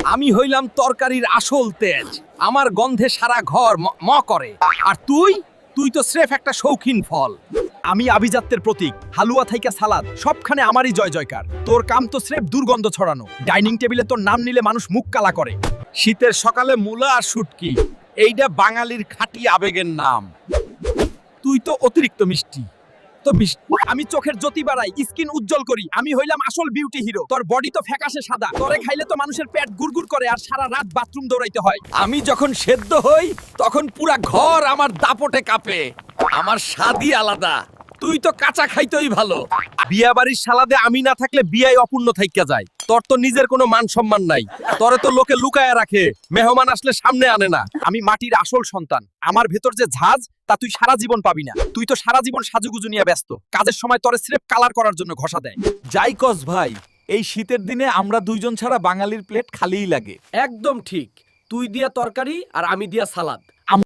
আমি হইলাম তরকারির আসল তেজ, আমার গন্ধে সারা ঘর ম করে। আর তুই তুই তো স্রেফ একটা শৌখিন ফল। আমি আভিজাত্যের প্রতীক, হালুয়া থাইকা সালাদ, সবখানে আমারই জয় জয়কার। তোর কাম তো স্রেফ দুর্গন্ধ ছড়ানো। ডাইনিং টেবিলে তোর নাম নিলে মানুষ মুখ কালা করে। শীতের সকালে মূলা আর শুটকি, এইটা বাঙালির খাঁটি আবেগের নাম। তুই তো অতিরিক্ত মিষ্টি। আমি চোখের জ্যোতি বাড়াই, স্কিন উজ্জ্বল করি। আমি হইলাম আসল বিউটি হিরো। তোর বডি তো ফ্যাকাশে সাদা। তোরে খাইলে তো মানুষের পেট গুড়গুড় করে আর সারা রাত বাথরুম দৌড়াইতে হয়। আমি যখন সেদ্ধ হই তখন পুরা ঘর আমার দাপটে কাঁপে। আমার স্বাদই আলাদা। তুই তো কাঁচা খাইতেই ভালো। বিয়া বাড়ির সালাদে আমি না থাকলে বিয়াই অপূর্ণ থাইকা যায়। তোর তো নিজের কোনো মান সম্মান নাই। তোরে তো লোকে লুকায়া রাখে, মেহমান আসলে সামনে আনে না। আমি মাটির আসল সন্তান। আমার ভেতর যে ঝাঁজ তা তুই সারা জীবন পাবি না। তুই তো সারা জীবন সাজুগুজু নিয়ে ব্যস্ত। কাজের সময় তোরে স্রেফ কালার করার জন্য ঘষা দেয়। যাই কস ভাই, এই শীতের দিনে আমরা দুইজন ছাড়া বাঙালির প্লেট খালিই লাগে। একদম ঠিক। তুই দিয়া তরকারি আর আমি দিয়া সালাদ।